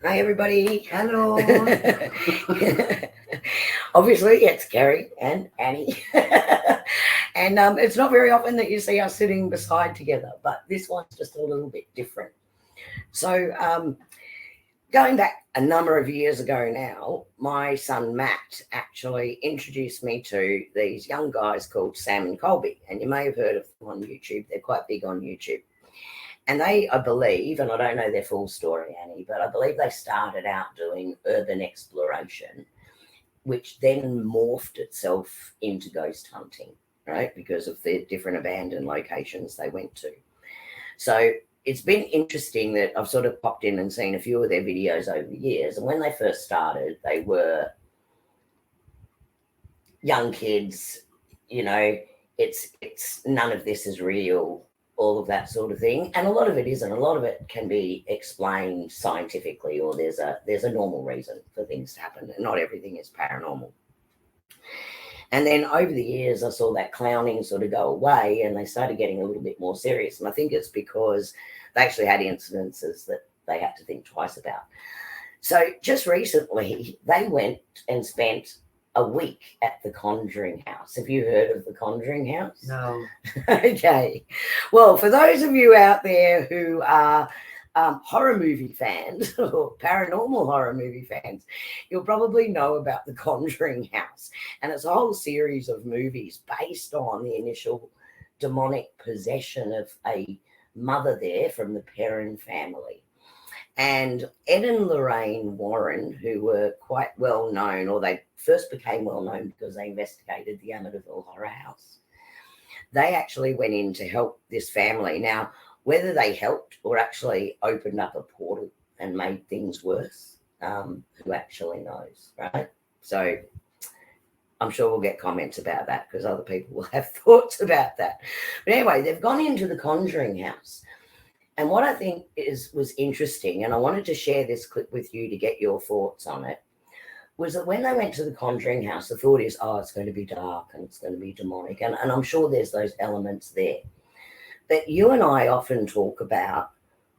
Hi, everybody. Hello. Obviously, it's Kerrie and Annie. And it's not very often that you see us sitting beside together, but this one's just a little bit different. So going back a number of years ago now, my son Matt actually introduced me to these young guys called Sam and Colby. And you may have heard of them on YouTube. They're quite big on YouTube. And they, I believe, and I don't know their full story, Annie, but I believe they started out doing urban exploration, which then morphed itself into ghost hunting, right? Because of the different abandoned locations they went to. So it's been interesting that I've sort of popped in and seen a few of their videos over the years. And when they first started, they were young kids, you know, it's none of this is real, all of that sort of thing. And a lot of it isn't. A lot of it can be explained scientifically, or there's a normal reason for things to happen. And not everything is paranormal. And then over the years, I saw that clowning sort of go away and they started getting a little bit more serious. And I think it's because they actually had incidences that they had to think twice about. So just recently, they went and spent a week at the Conjuring House. Have you heard of the Conjuring House? No. Okay. Well, for those of you out there who are horror movie fans or paranormal horror movie fans, you'll probably know about the Conjuring House. And it's a whole series of movies based on the initial demonic possession of a mother there from the Perrin family. And Ed and Lorraine Warren, who were quite well known, or they first became well known because they investigated the Amityville Horror House, they actually went in to help this family. Now, whether they helped or actually opened up a portal and made things worse, who actually knows, right? So I'm sure we'll get comments about that because other people will have thoughts about that. But anyway, they've gone into the Conjuring House. And what I think was interesting, and I wanted to share this clip with you to get your thoughts on it, was that when they went to the Conjuring House, the thought is, oh, it's going to be dark and it's going to be demonic. And I'm sure there's those elements there. But you and I often talk about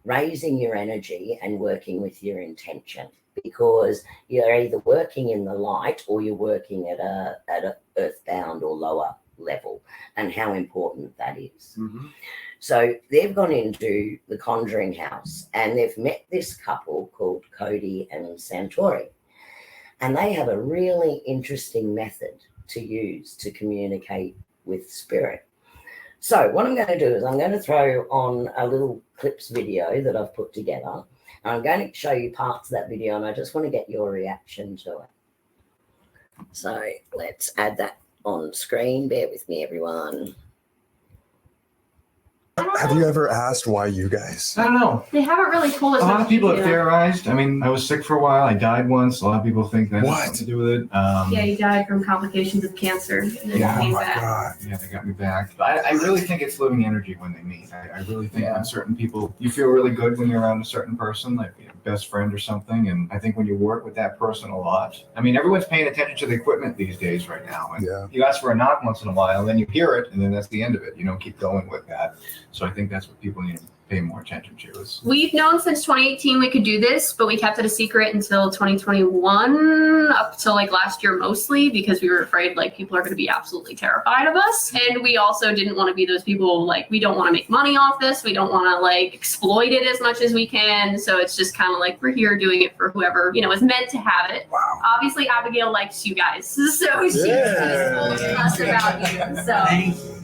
raising your energy and working with your intention, because you're either working in the light or you're working at a earthbound or lower level, and how important that is. Mm-hmm. So they've gone into the Conjuring House and they've met this couple called Cody and Satori. And they have a really interesting method to use to communicate with spirit. So what I'm going to do is I'm going to throw on a little clips video that I've put together. And I'm going to show you parts of that video, and I just want to get your reaction to it. So let's add that on screen. Bear with me, everyone. Have you ever asked why you guys? I don't know. They haven't really told us. A lot of people have theorized. I mean, I was sick for a while. I died once. A lot of people think that has something to do with it. Yeah, he died from complications of cancer. Yeah, oh my God. Yeah, they got me back. But I really think it's living energy when they meet. I really think when certain people, you feel really good when you're around a certain person, like your best friend or something. And I think when you work with that person a lot, I mean, everyone's paying attention to the equipment these days right now. And you ask for a knock once in a while, then you hear it, and then that's the end of it. You don't keep going with that. So I think that's what people need to pay more attention to. We've known since 2018 we could do this, but we kept it a secret until 2021, up till like last year mostly, because we were afraid like people are going to be absolutely terrified of us. And we also didn't want to be those people, like, we don't want to make money off this. We don't want to like exploit it as much as we can. So it's just kind of like we're here doing it for whoever, you know, is meant to have it. Wow. Obviously, Abigail likes you guys. So she told us about you. So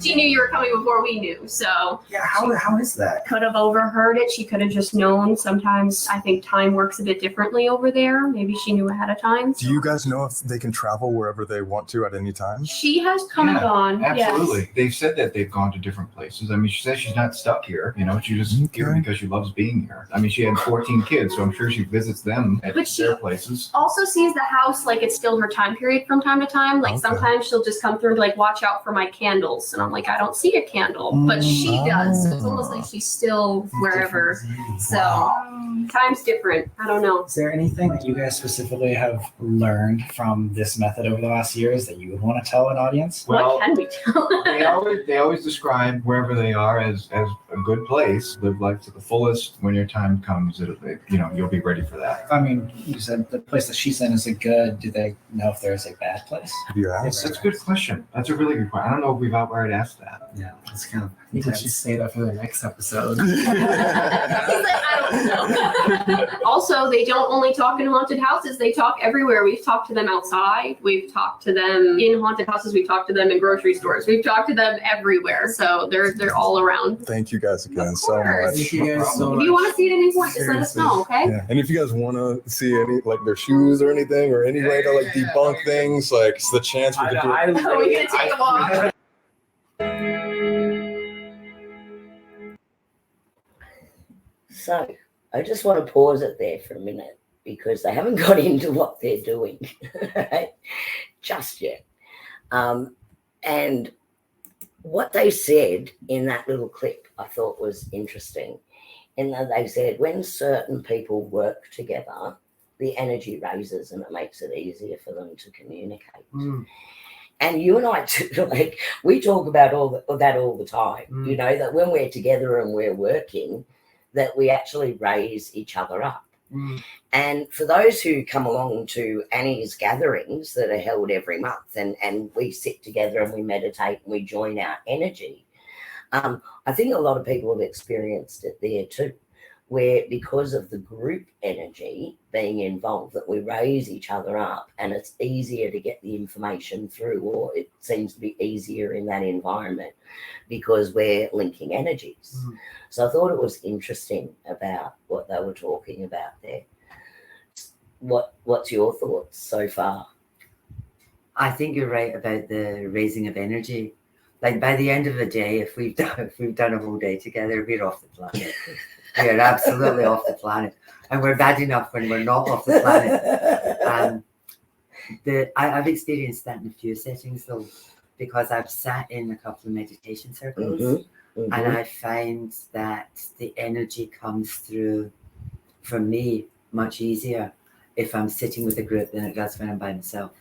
she knew you were coming before we knew. So yeah, how is that? Could have overheard it. She could have just known. Sometimes I think time works a bit differently over there. Maybe she knew ahead of time. Do you guys know if they can travel wherever they want to at any time? She has come and gone. Absolutely. Yes. They've said that they've gone to different places. I mean, she says she's not stuck here. You know, she just here because she loves being here. I mean, she had 14 kids, so I'm sure she visits them at their places. Also sees the house like it's still her time period from time to time. Like sometimes she'll just come through and like watch out for my candles, and I'm like, I don't see a candle, but she does. So it's almost like she's still wherever. So time's different. I don't know. Is there anything that you guys specifically have learned from this method over the last years that you would want to tell an audience? What can we tell? they always describe wherever they are as a good place. Live life to the fullest. When your time comes, you'll be ready for that. I mean, you said the place that she's in is a good. Do they know if there's a bad place? Have you asked? That's a good question. That's a really good question. I don't know if we've outright asked that. Yeah, it's kind of. I think we should say that for the next episode. He's like, I don't know. Also, they don't only talk in haunted houses. They talk everywhere. We've talked to them outside. We've talked to them in haunted houses. We've talked to them in grocery stores. We've talked to them everywhere. So they're all around. Thank you guys again Of so course. much. Thank you guys so If much. you want to see it at any point, just let us know, okay? Yeah. And if you guys want to see any like their shoes or anything or any way to like debunk things, like it's the chance we could do. Are we gonna take a walk? So I just want to pause it there for a minute because they haven't got into what they're doing just yet. And what they said in that little clip I thought was interesting. In that they said when certain people work together, the energy raises and it makes it easier for them to communicate. And you and I, like, we talk about that all the time, you know, that when we're together and we're working, that we actually raise each other up. And for those who come along to Annie's gatherings that are held every month and we sit together and we meditate and we join our energy, I think a lot of people have experienced it there too, where because of the group energy being involved, that we raise each other up and it's easier to get the information through, or it seems to be easier in that environment because we're linking energies. So I thought it was interesting about what they were talking about there. What's your thoughts so far? I think you're right about the raising of energy. Like by the end of the day, if we've done a whole day together, we're off the planet. We are absolutely off the planet, and we're bad enough when we're not off the planet. I've experienced that in a few settings though, because I've sat in a couple of meditation circles, and I find that the energy comes through for me much easier if I'm sitting with a group than it does when I'm by myself.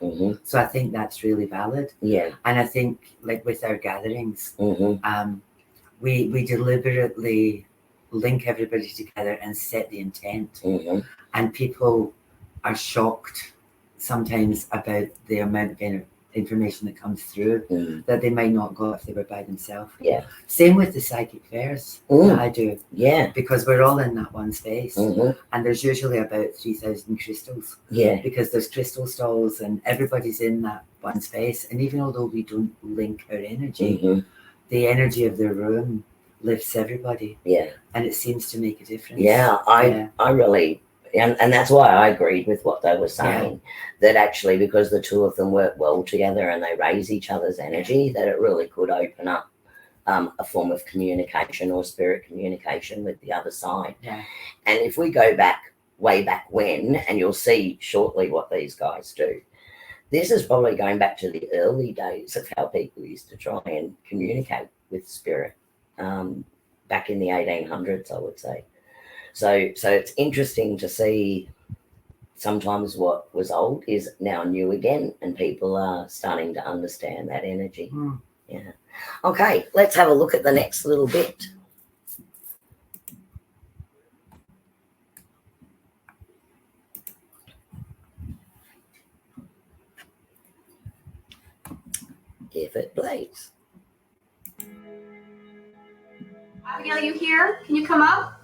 So I think that's really valid. Yeah. And I think like with our gatherings, we deliberately link everybody together and set the intent. And people are shocked sometimes about the amount of information that comes through that they might not got if they were by themselves. Yeah. Same with the psychic fairs that I do. Yeah. Because we're all in that one space. And there's usually about 3,000 crystals. Yeah. Because there's crystal stalls and everybody's in that one space. And even although we don't link our energy, the energy of the room lifts everybody. Yeah. And it seems to make a difference. Yeah, I really, and that's why I agreed with what they were saying, that actually because the two of them work well together and they raise each other's energy, that it really could open up a form of communication or spirit communication with the other side. Yeah. And if we go back, way back when, and you'll see shortly what these guys do, this is probably going back to the early days of how people used to try and communicate with spirit. Back in the 1800s, I would say. So it's interesting to see sometimes what was old is now new again, and people are starting to understand that energy. Yeah. Okay, let's have a look at the next little bit. If it plays. Abigail, you here? Can you come up?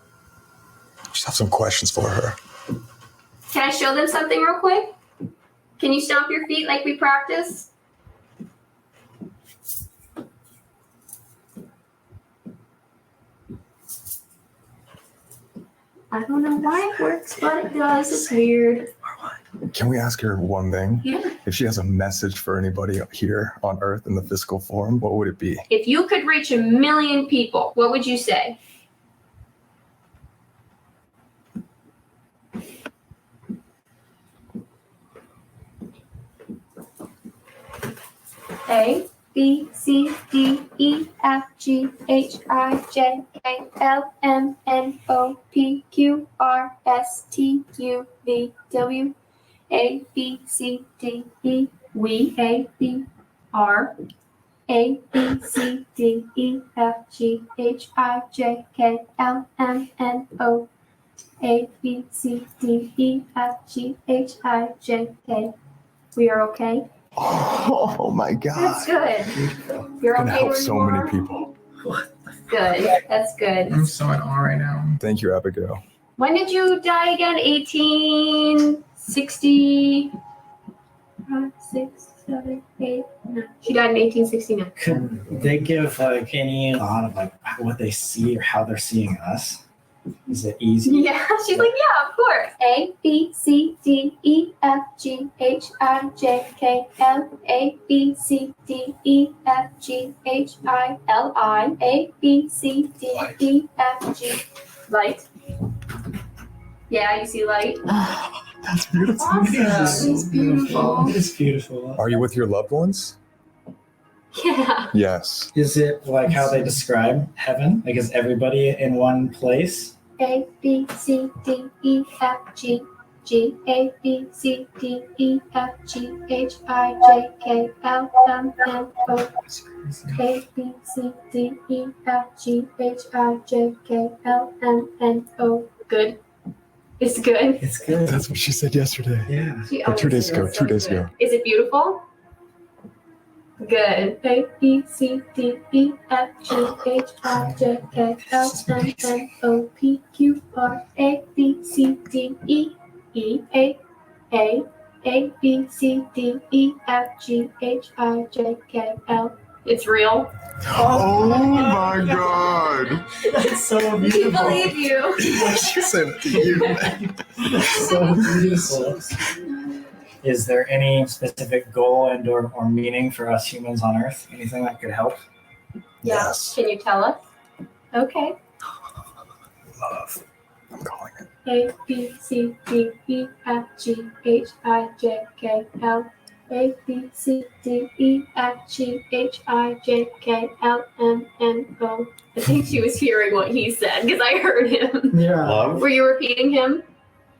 Just have some questions for her. Can I show them something real quick? Can you stomp your feet like we practice? I don't know why it works, but it does. It's weird. Can we ask her one thing? Yeah. If she has a message for anybody here on Earth in the physical form, what would it be? If you could reach 1 million people, what would you say? A, B, C, D, E, F, G, H, I, J, K, L, M, N, O, P, Q, R, S, T, U, V, W, A, B, C, D, E, we, A, B, R, A, B, C, D, E, F, G, H, I, J, K, L, M, N, O, A, B, C, D, E, F, G, H, I, J, K. We are okay? Oh my That's God. good. You're Gonna okay help where so you many are? people. Good. That's good. I'm so in awe right now. Thank you, Abigail. When did you die again? 1860. 6, 7, 8, 9. She died in 1869. Could they give like any thought of like what they see or how they're seeing us? Is it easy? Yeah, she's like, yeah, of course. A, B, C, D, E, F, G, H, I, J, K, L, A, B, C, D, E, F, G, H, I, L, I, A, B, C, D, E, F, G. Light. Yeah, you see light. That's beautiful. Awesome. It's beautiful. It's beautiful. Are you with your loved ones? Yeah. Yes. Is it like how they describe heaven? Like is everybody in one place? A, B, C, D, E, F, G, G, A, B, C, D, E, F, G, H, I, J, K, L, M, N, O, A, B, C, D, E, F, G, H, I, J, K, L, M, N, O. Good. It's good. It's good. That's what she said yesterday. Yeah. She Or 2 days always ago. says 2 days something. ago. Is it beautiful? Good. A, B, C, D, E, F, G, H, I, J, K, L, M, N, O, P, Q, R, A, B, C, D, E, E, A, B, C, D, E, F, G, H, I, J, K, L. It's real. Oh my God. That's so We beautiful. believe you. She said it to you. That's so beautiful. Is there any specific goal and or meaning for us humans on Earth? Anything that could help? Yeah. Yes. Can you tell us? Okay. Love. I'm calling it. A, B, C, D, E, F, G, H, I, J, K, L. A, B, C, D, E, F, G, H, I, J, K, L, M, N, O. I think she was hearing what he said because I heard him. Yeah. Love. Were you repeating him?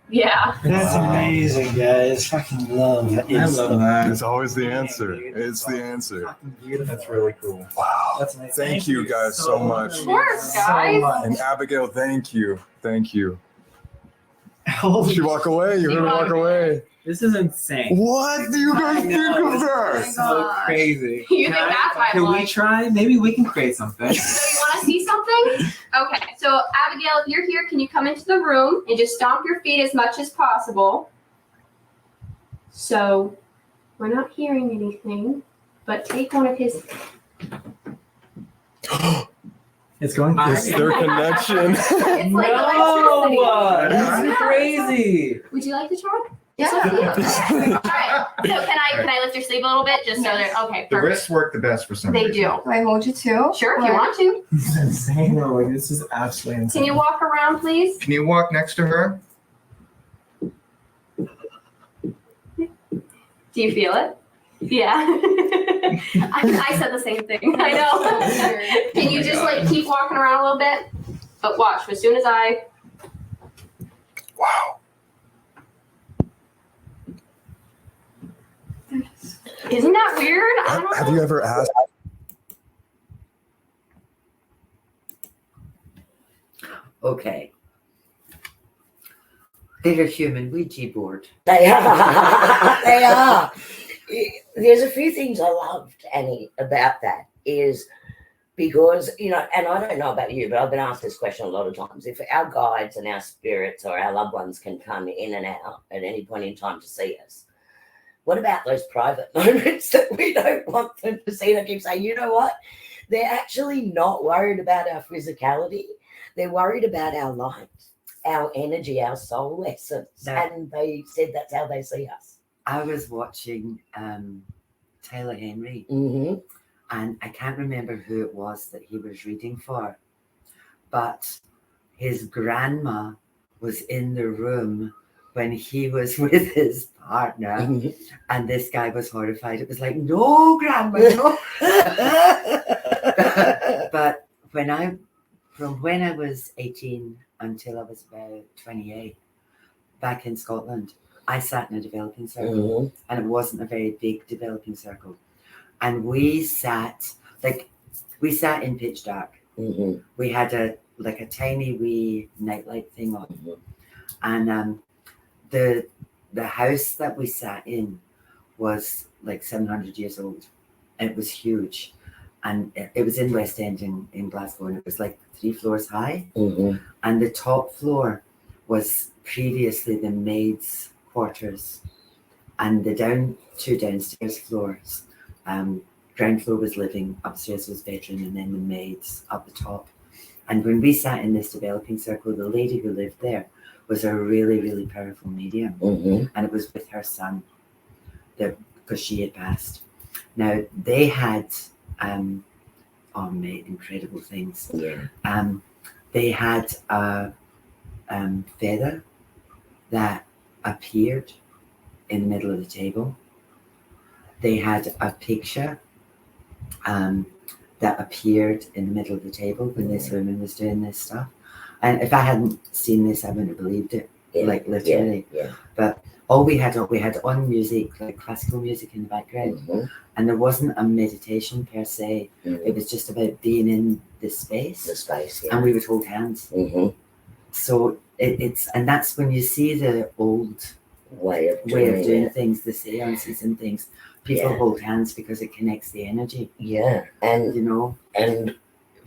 Yeah. That's amazing, guys. Fucking love. I love that. It's always the answer. It's the answer. Fucking beautiful. That's really cool. Wow. That's amazing. Thank you guys so much. Of course, guys. And Abigail, thank you. Thank you. Holy Did she walk away? You heard her walk away. This is insane. What do you guys think of This that? is so crazy. You think that's why Can we try? Maybe we can create something. So you want to see something? Okay. So Abigail, if you're here, can you come into the room and just stomp your feet as much as possible? So we're not hearing anything, but take one of his. It's going It's their connection. It's like electricity. No! That's crazy. Would you like to try? Yeah. All right. So can I lift your sleeve a little bit just so that okay, The perfect. wrists work the best for some They reason. do. Do I hold you too? Sure, if you want to. This is insane. No, like, this is absolutely insane. Can you walk around, please? Can you walk next to her? Do you feel it? Yeah. I said the same thing. I know. Can you just like keep walking around a little bit? But watch, as soon as I. Wow. Isn't that weird? I don't Have know. you ever asked? Okay. They're a human Ouija board. They are. They are. There's a few things I loved, Annie, about that is because, and I don't know about you, but I've been asked this question a lot of times. If our guides and our spirits or our loved ones can come in and out at any point in time to see us, what about those private moments that we don't want them to see? I keep saying, you know what? They're actually not worried about our physicality. They're worried about our light, our energy, our soul essence. That- And they said that's how they see us. I was watching Taylor Henry, Mm-hmm. and I can't remember who it was that he was reading for, but his grandma was in the room when he was with his partner and this guy was horrified. It was like, no, Grandma, no. But from when I was 18 until I was about 28, back in Scotland, I sat in a developing circle, and it wasn't a very big developing circle. And we sat in pitch dark. We had a tiny wee nightlight thing on, and the house that we sat in was like 700 years old. It was huge, and it was in West End in Glasgow, and it was like 3 floors high, and the top floor was previously the maids' quarters, and the two downstairs floors. Ground floor was living, upstairs was bedroom, and then the maids up the top. And when we sat in this developing circle, the lady who lived there was a really, really powerful medium, and it was with her son, because she had passed. Now they had made incredible things. They had a feather that appeared in the middle of the table. They had a picture that appeared in the middle of the table when this woman was doing this stuff. And if I hadn't seen this, I wouldn't have believed it, like literally. But we had on music, like classical music in the background, and there wasn't a meditation per se. It was just about being in the space. And we would hold hands. So and that's when you see the old way of doing things, the seances and things. People hold hands because it connects the energy. And you know, and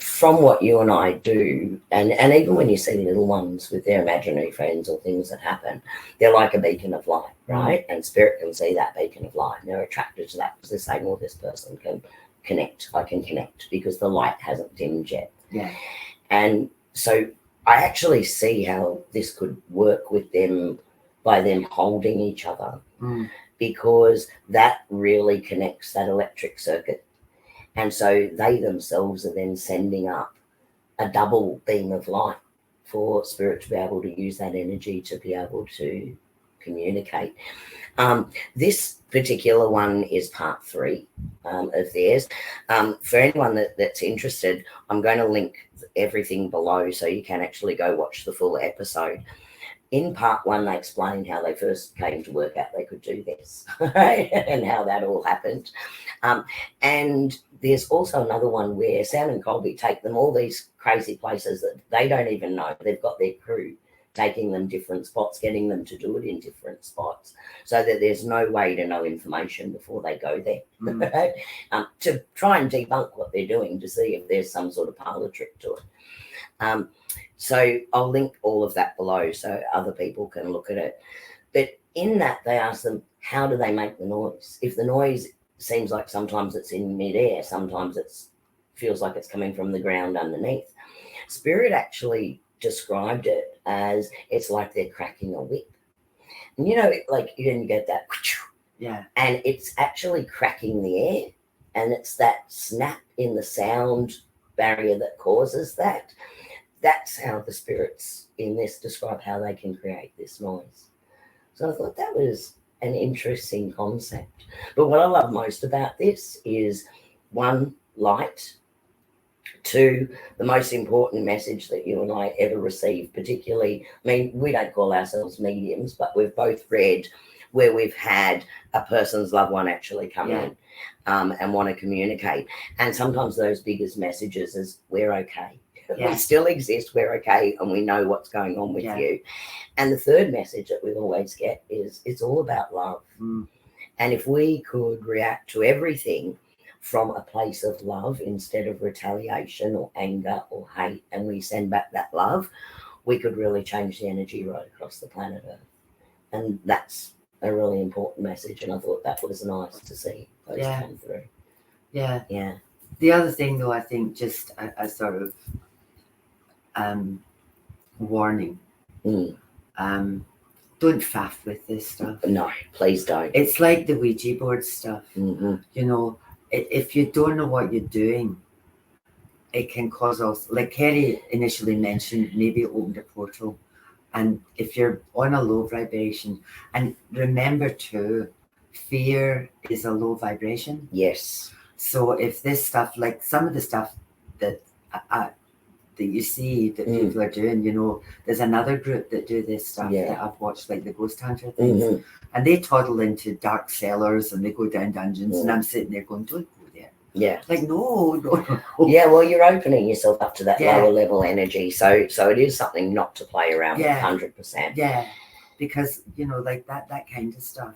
from what you and I do, and even when you see little ones with their imaginary friends or things that happen, they're like a beacon of light, right? And spirit can see that beacon of light, and they're attracted to that because they're saying, well, this person can connect. I can connect because the light hasn't dimmed yet. And so I actually see how this could work with them by them holding each other, because that really connects that electric circuit. And so they themselves are then sending up a double beam of light for spirit to be able to use that energy to be able to communicate. This particular one is part 3 of theirs. For anyone that's interested, I'm going to link everything below so you can actually go watch the full episode. In part 1, they explained how they first came to work out they could do this, right? And how that all happened. And there's also another one where Sam and Colby take them all these crazy places that they don't even know. They've got their crew taking them different spots, getting them to do it in different spots, so that there's no way to know information before they go there, to try and debunk what they're doing, to see if there's some sort of parlor trick to it. So I'll link all of that below so other people can look at it. But in that, they ask them, how do they make the noise? If the noise seems like sometimes it's in midair, sometimes it feels like it's coming from the ground underneath. Spirit actually described it as it's like they're cracking a whip. And you know, like you get that, and it's actually cracking the air, and it's that snap in the sound barrier that causes that. That's how the spirits in this describe how they can create this noise. So I thought that was an interesting concept. But what I love most about this is, 1, light. 2, the most important message that you and I ever received, particularly, I mean, we don't call ourselves mediums, but we've both read where we've had a person's loved one actually come in and want to communicate. And sometimes those biggest messages is, we're okay. We still exist, we're okay, and we know what's going on with you. And the third message that we always get is, it's all about love. And if we could react to everything from a place of love instead of retaliation or anger or hate, and we send back that love, we could really change the energy right across the planet Earth. And that's a really important message, and I thought that was nice to see those come through. The other thing, though, I think, just a sort of warning, don't faff with this stuff. No, please don't. It's like the Ouija board stuff. You know, if you don't know what you're doing, it can cause us, like Kerrie initially mentioned, maybe it opened a portal And if you're on a low vibration, and remember too, fear is a low vibration. Yes. So if this stuff, like some of the stuff that that you see that people are doing, you know, there's another group that do this stuff that I've watched, like the ghost hunter things, and they toddle into dark cellars and they go down dungeons, and I'm sitting there going, don't go there. Yeah. Like no. Yeah, well, you're opening yourself up to that Yeah. lower level energy, so it is something not to play around with Yeah. 100%. Yeah, because you know, like that kind of stuff,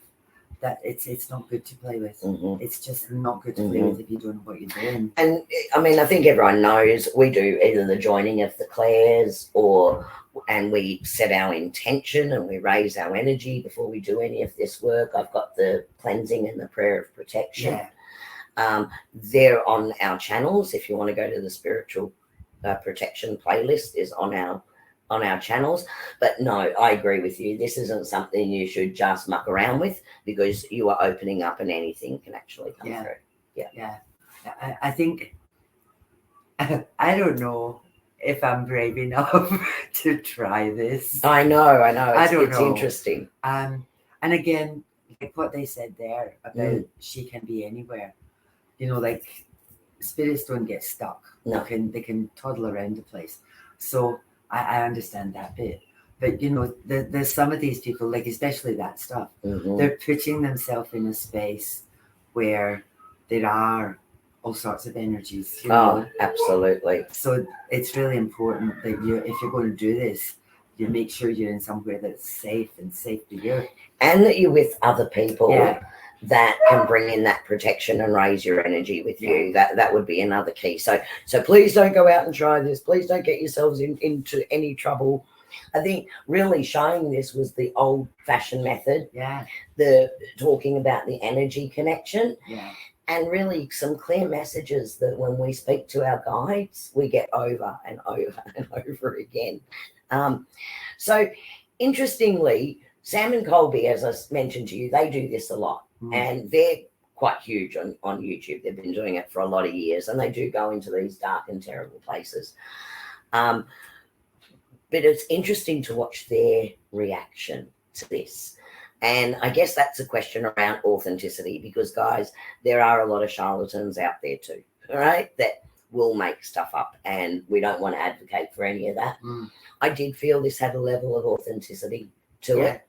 that it's not good to play with. It's just not good to play with if you don't know what you're doing. And I mean, I think everyone knows we do either the joining of the clairs and we set our intention and we raise our energy before we do any of this work. I've got the cleansing and the prayer of protection. Yeah. They're on our channels. If you want to go to the spiritual protection playlist, is on our channels. But no, I agree with you. This isn't something you should just muck around with, because you are opening up and anything can actually come through. Yeah. I think I don't know if I'm brave enough to try this. I know. It's know. interesting. And again, like what they said there about she can be anywhere. You know, like spirits don't get stuck. No. They can toddle around the place. So I understand that bit. But you know, there's some of these people, like especially that stuff, they're putting themselves in a space where there are all sorts of energies. You know? Absolutely. So it's really important that if you're going to do this, you make sure you're in somewhere that's safe for you. And that you're with other people Yeah. that can bring in that protection and raise your energy with you. That would be another key. So please don't go out and try this. Please don't get yourselves into any trouble. I think really showing this was the old-fashioned method. Yeah. The talking about the energy connection. Yeah. And really some clear messages that when we speak to our guides, we get over and over and over again. So interestingly, Sam and Colby, as I mentioned to you, they do this a lot. And they're quite huge on YouTube. They've been doing it for a lot of years, and they do go into these dark and terrible places. But it's interesting to watch their reaction to this. And I guess that's a question around authenticity, because, guys, there are a lot of charlatans out there too, all right, that will make stuff up, and we don't want to advocate for any of that. I did feel this had a level of authenticity to it.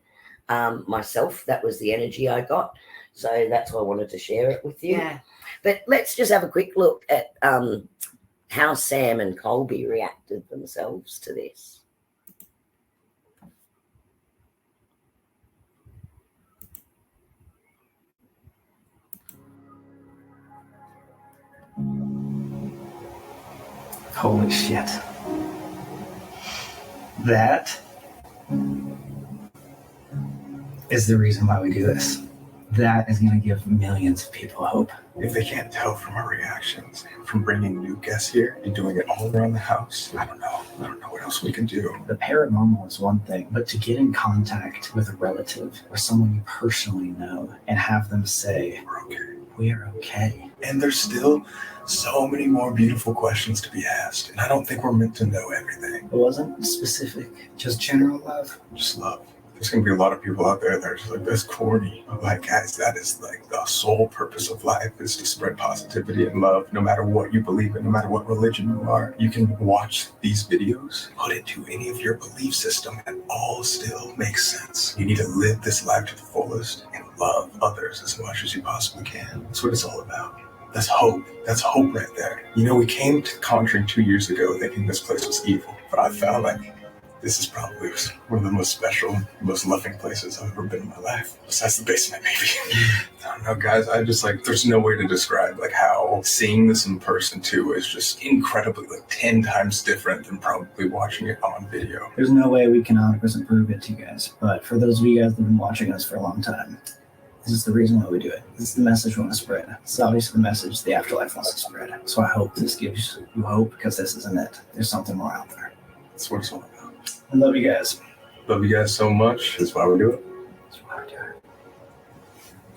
Myself, that was the energy I got. So that's why I wanted to share it with you. Yeah. But let's just have a quick look at how Sam and Colby reacted themselves to this. Holy shit. That is the reason why we do this. That is going to give millions of people hope. If they can't tell from our reactions, from bringing new guests here and doing it all around the house, I don't know what else we can do. The paranormal is one thing, but to get in contact with a relative or someone you personally know and have them say, We're okay. We are okay. And there's still so many more beautiful questions to be asked, and I don't think we're meant to know everything. It wasn't specific, just general love. Just love. There's going to be a lot of people out there that are just like, that's corny. I'm like, guys, that is like the sole purpose of life, is to spread positivity and love, no matter what you believe in, no matter what religion you are. You can watch these videos, put it to any of your belief system, and all still makes sense. You need to live this life to the fullest and love others as much as you possibly can. That's what it's all about. That's hope. That's hope right there. You know, we came to Conjuring 2 years ago thinking this place was evil, but I found like this is probably one of the most special, most loving places I've ever been in my life. Besides the basement, maybe. I don't know, guys. I just like, there's no way to describe like how seeing this in person too is just incredibly, like 10 times different than probably watching it on video. There's no way we can 100% prove it to you guys, but for those of you guys that have been watching us for a long time, this is the reason why we do it. This is the message we want to spread. It's obviously the message the afterlife wants to spread. So I hope this gives you hope, because this isn't it. There's something more out there. That's what it's all about. I love you guys. Love you guys so much. That's why we do it. That's why we do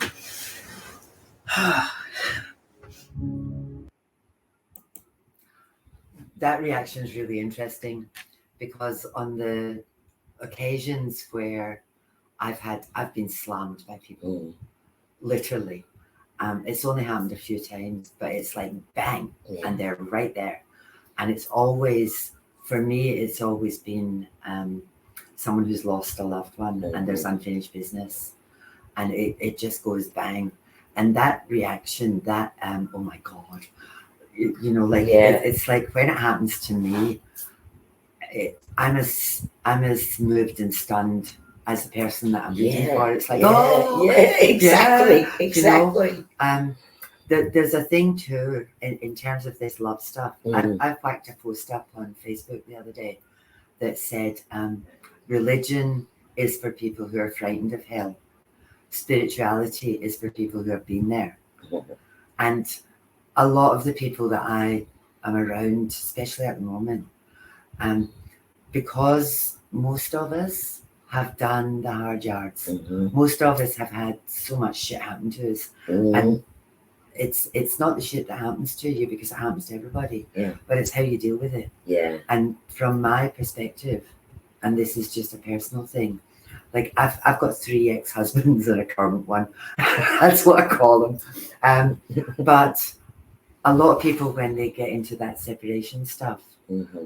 it. That reaction is really interesting, because on the occasions where I've been slammed by people, literally. It's only happened a few times, but it's like bang, and they're right there. And it's always, for me, it's always been someone who's lost a loved one, and there's unfinished business, and it just goes bang. And that reaction, that oh my God, like it's like when it happens to me, I'm as moved and stunned as the person that I'm rooting for. It's like, exactly. There's a thing too in terms of this love stuff. I've whacked a post up on Facebook the other day that said, religion is for people who are frightened of hell. Spirituality is for people who have been there. And a lot of the people that I am around, especially at the moment, because most of us have done the hard yards. Most of us have had so much shit happen to us. And it's not the shit that happens to you, because it happens to everybody, but it's how you deal with it. And from my perspective, and this is just a personal thing, like I've got 3 ex-husbands and a current one. That's what I call them. But a lot of people, when they get into that separation stuff,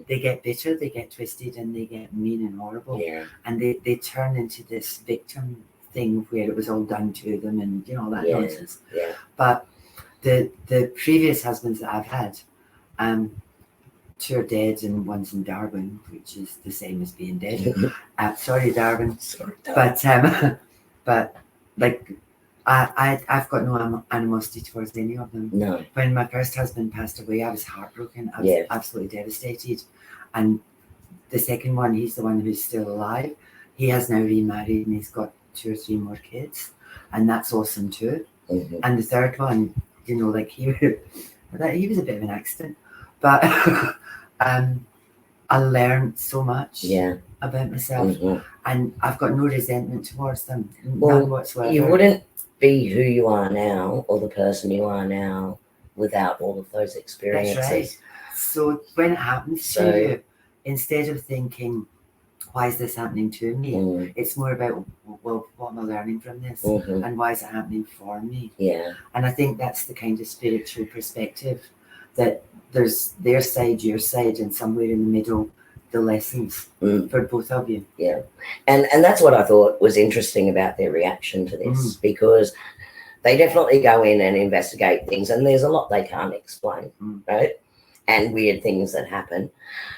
they get bitter, they get twisted, and they get mean and horrible. And they turn into this victim thing where it was all done to them, and all that nonsense. But the previous husbands that I've had, 2 are dead and one's in Darwin, which is the same as being dead. Sorry, Darwin. But like I've got no animosity towards any of them. No. When my first husband passed away, I was heartbroken. I was absolutely devastated. And the second one, he's the one who's still alive. He has now remarried, and he's got 2 or 3 more kids, and that's awesome too. And the third one, like he was a bit of an accident, but I learned so much about myself, and I've got no resentment towards them, none whatsoever. You wouldn't be who you are now, or the person you are now, without all of those experiences. That's right. So when it happens to you, instead of thinking, why is this happening to me? It's more about, well, what am I learning from this? And why is it happening for me? And I think that's the kind of spiritual perspective, that there's their side, your side, and somewhere in the middle, the lessons for both of you. And that's what I thought was interesting about their reaction to this, because they definitely go in and investigate things, and there's a lot they can't explain, right? And weird things that happen,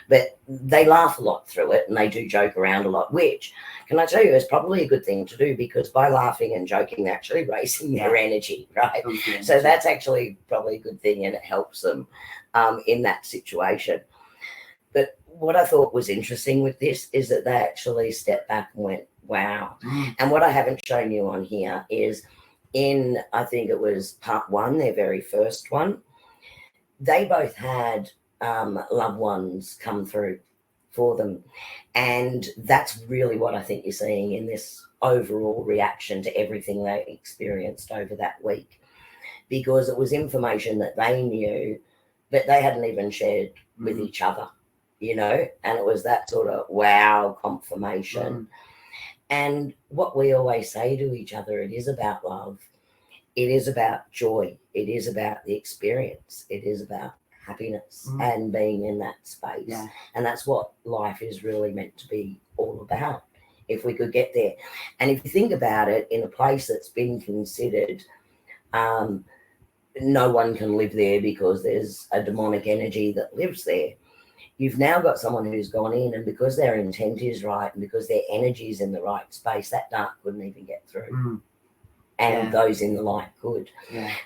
but they laugh a lot through it, and they do joke around a lot, which, can I tell you, is probably a good thing to do, because by laughing and joking, they're actually raising their energy, right? So that's actually probably a good thing, and it helps them in that situation. But what I thought was interesting with this is that they actually stepped back and went, wow. And what I haven't shown you on here is in, I think it was part 1, their very first one, they both had loved ones come through for them. And that's really what I think you're seeing in this overall reaction to everything they experienced over that week, because it was information that they knew, but they hadn't even shared with each other, and it was that sort of wow confirmation. And what we always say to each other, it is about love. It is about joy. It is about the experience. It is about happiness and being in that space. And that's what life is really meant to be all about, if we could get there. And if you think about it, in a place that's been considered, no one can live there because there's a demonic energy that lives there. You've now got someone who's gone in, and because their intent is right and because their energy is in the right space, that dark couldn't even get through. And those in the light could.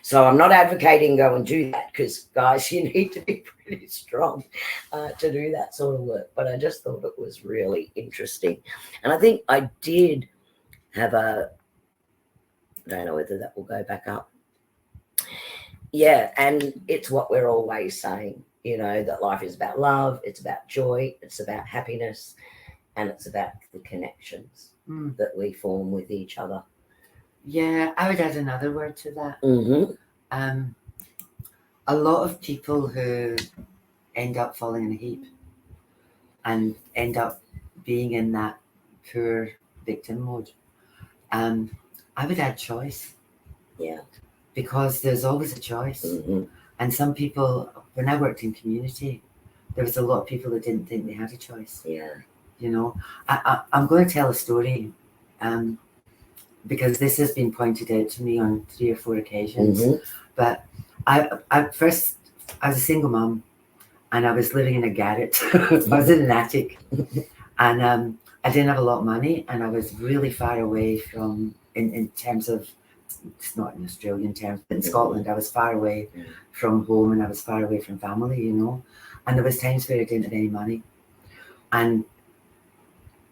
So I'm not advocating go and do that, because, guys, you need to be pretty strong to do that sort of work. But I just thought it was really interesting. And I think I did have I don't know whether that will go back up. And it's what we're always saying, that life is about love, it's about joy, it's about happiness, and it's about the connections that we form with each other. I would add another word to that. A lot of people who end up falling in a heap and end up being in that poor victim mode, I would add choice. Yeah. Because there's always a choice. Mm-hmm. And some people, when I worked in community, there was a lot of people that didn't think they had a choice. Yeah. You know, I'm going to tell a story because this has been pointed out to me on 3 or 4 occasions. Mm-hmm. But I was a single mom, and I was living in a garret. I was in an attic, and I didn't have a lot of money, and I was really far away from, in terms of, it's not in Australian terms, but in Scotland, I was far away from home, and I was far away from family, you know. And there was times where I didn't have any money, and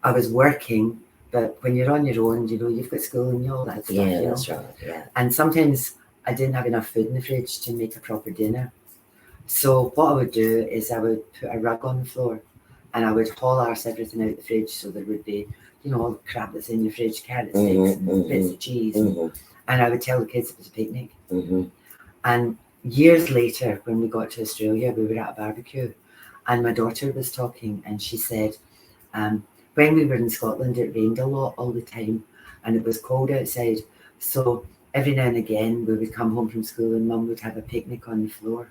I was working. But when you're on your own, you know, you've got school and all that stuff. Yeah, you that's know? right. Yeah. And sometimes I didn't have enough food in the fridge to make a proper dinner. So what I would do is I would put a rug on the floor, and I would haul arse everything out the fridge, so there would be, you know, all the crap that's in the fridge, carrot sticks and bits of cheese. And I would tell the kids it was a picnic. And years later, when we got to Australia, we were at a barbecue, and my daughter was talking, and she said, when we were in Scotland, it rained a lot all the time, and it was cold outside. So every now and again, we would come home from school, and Mum would have a picnic on the floor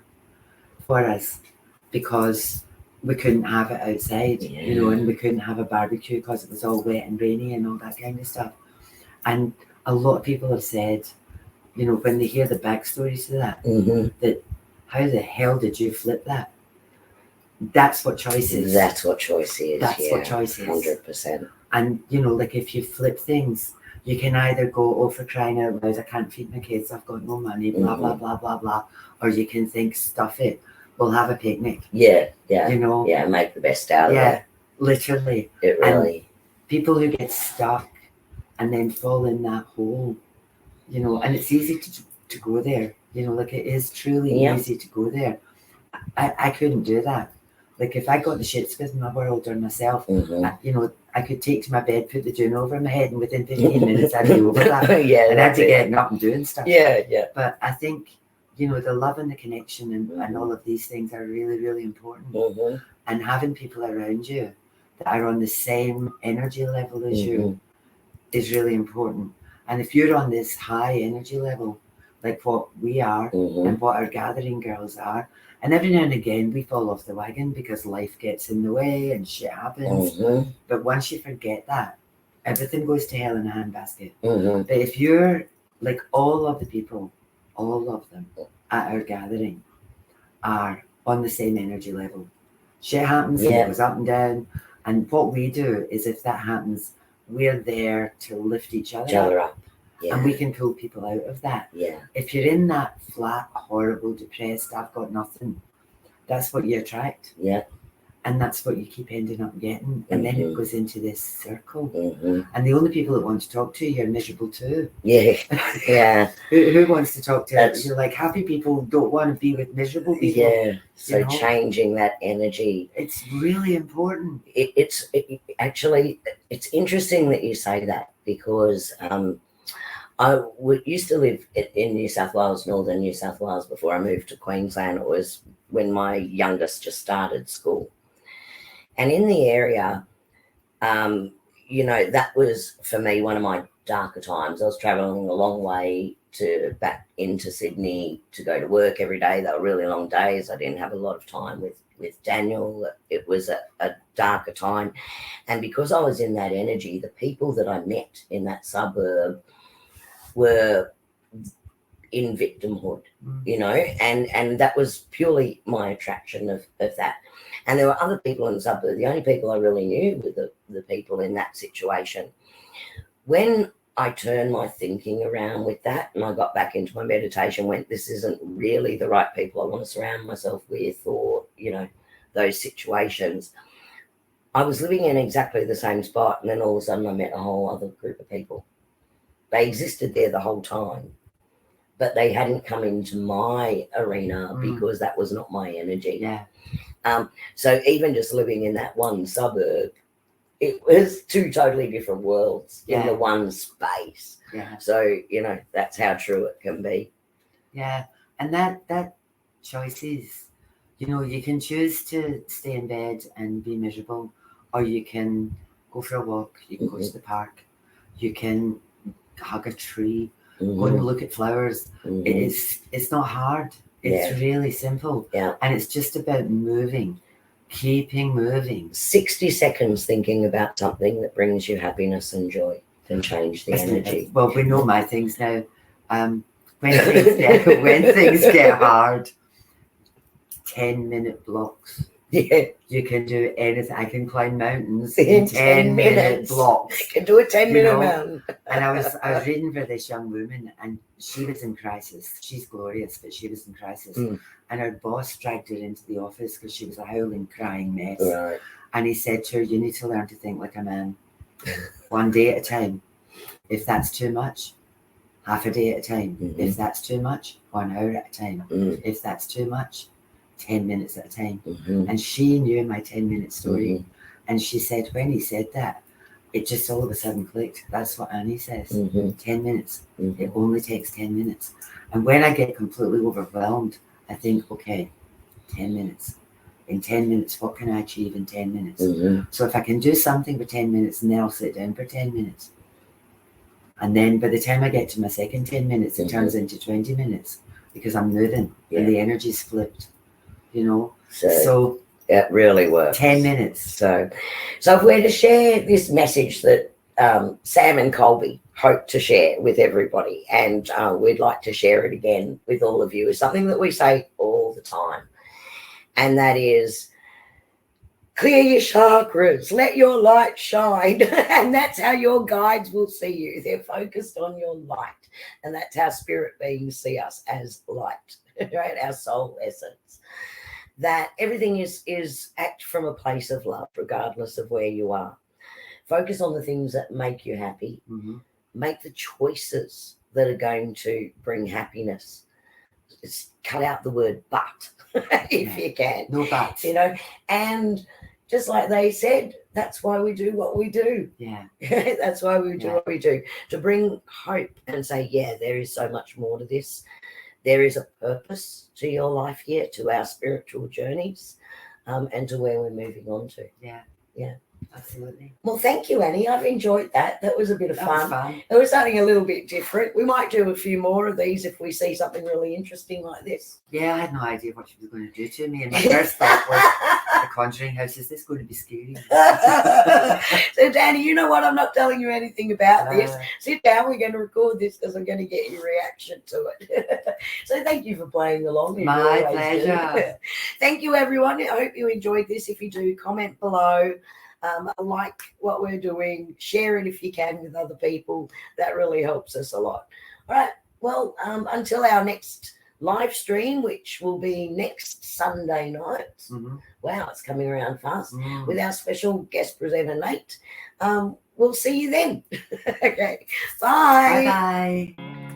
for us, because we couldn't have it outside, you know, and we couldn't have a barbecue because it was all wet and rainy and all that kind of stuff. And a lot of people have said, you know, when they hear the backstories to that, that how the hell did you flip that? That's what choice is. That's what choice is. That's yeah, what choice is. 100%. And, you know, like if you flip things, you can either go, oh, for crying out loud, I can't feed my kids, I've got no money, blah, blah, blah, blah, blah. Or you can think, stuff it, we'll have a picnic. Yeah, yeah. You know? Yeah, make the best out of it. Yeah, literally. It really. People who get stuck and then fall in that hole, you know, and it's easy to go there, you know, like it is truly easy to go there. I couldn't do that. Like if I got the shits with my world or myself, you know, I could take to my bed, put the dune over my head, and within 15 minutes I'd be over that. Yeah, and I'd be getting up and doing stuff. Yeah, yeah. But I think, you know, the love and the connection and all of these things are really, really important. And having people around you that are on the same energy level as you is really important. And if you're on this high energy level, like what we are and what our gathering girls are, and every now and again we fall off the wagon because life gets in the way and shit happens. But once you forget that, everything goes to hell in a handbasket. But if you're like all of the people, all of them at our gathering are on the same energy level. Shit happens, and it goes up and down. And what we do is if that happens, we're there to lift each other up. Yeah. And we can pull people out of that. Yeah. If you're in that flat, horrible, depressed, I've got nothing, that's what you attract. Yeah. And that's what you keep ending up getting. And then it goes into this circle. And the only people that want to talk to you are miserable too. Yeah. Yeah. Who wants to talk to you? You're like, happy people don't want to be with miserable people. Yeah. So you know? Changing that energy. It's really important. Actually, it's interesting that you say that because I used to live in New South Wales, northern New South Wales, before I moved to Queensland. It was when my youngest just started school. And in the area, you know, that was, for me, one of my darker times. I was travelling a long way back into Sydney to go to work every day. They were really long days. I didn't have a lot of time with Daniel. It was a darker time. And because I was in that energy, the people that I met in that suburb were in victimhood, you know, and that was purely my attraction of that. And there were other people in the suburb. The only people I really knew were the people in that situation. When I turned my thinking around with that and I got back into my meditation, went, this isn't really the right people I want to surround myself with, or, you know, those situations. I was living in exactly the same spot, and then all of a sudden I met a whole other group of people. They existed there the whole time, but they hadn't come into my arena because that was not my energy. Yeah. So even just living in that one suburb, it was two totally different worlds in the one space. Yeah. So, you know, that's how true it can be. Yeah. And that choice is, you know, you can choose to stay in bed and be miserable, or you can go for a walk, you can go to the park, you can hug a tree, go Mhm. and look at flowers. Mhm. It's not hard. It's really simple. Yeah. And it's just about moving, keeping moving. 60 seconds thinking about something that brings you happiness and joy can change the energy. Well, we know my things now. When things get hard, 10-minute blocks. Yeah, You can do anything. I can climb mountains in in 10 10-minute minutes. blocks. you can do a 10-minute know, mountain. And I was reading for this young woman, and she was in crisis. She's glorious, but she was in crisis. Mm. And her boss dragged her into the office because she was a howling, crying mess. Right. And he said to her, "You need to learn to think like a man, one day at a time. If that's too much, half a day at a time. Mhm. If that's too much, 1 hour at a time. Mm. If that's too much, 10 minutes at a time." Mhm. And she knew my 10-minute story. Mhm. And she said, when he said that, it just all of a sudden clicked. That's what Annie says. Mhm. 10 minutes. Mhm. It only takes 10 minutes. And when I get completely overwhelmed, I think, okay, 10 minutes. In 10 minutes, what can I achieve in 10 minutes? Mhm. So if I can do something for 10 minutes, and then I'll sit down for 10 minutes. And then by the time I get to my second 10 minutes, it turns into 20 minutes because I'm moving and the energy's flipped, you know? So it really works. 10 minutes. So if we're to share this message that Sam and Colby hope to share with everybody, and we'd like to share it again with all of you, is something that we say all the time, and that is, clear your chakras, let your light shine. And that's how your guides will see you. They're focused on your light, and that's how spirit beings see us, as light, right? Our soul essence. That everything is act from a place of love, regardless of where you are. Focus on the things that make you happy. Mm-hmm. Make the choices that are going to bring happiness. Just cut out the word but if you can. No buts. You know, and just like they said, that's why we do what we do. Yeah. That's why we do what we do, to bring hope and say, yeah, there is so much more to this. There is a purpose to your life here, to our spiritual journeys, and to where we're moving on to. Yeah. Yeah. Absolutely. Well, thank you, Annie. I've enjoyed that. That was a bit of That was fun. fun. It was something a little bit different. We might do a few more of these if we see something really interesting like this. Yeah, I had no idea what she was going to do to me. And my first thought was, the Conjuring House, is this going to be scary? So, Danny, you know what? I'm not telling you anything about this. Sit down. We're going to record this because I'm going to get your reaction to it. So thank you for playing along. You My always do. pleasure. Thank you, everyone. I hope you enjoyed this. If you do, comment below. Like what we're doing. Share it if you can with other people. That really helps us a lot. All right. Well, until our next live stream, which will be next Sunday night. Mm-hmm. Wow, it's coming around fast. Mm. With our special guest presenter, Nate. We'll see you then. Okay. Bye. Bye-bye.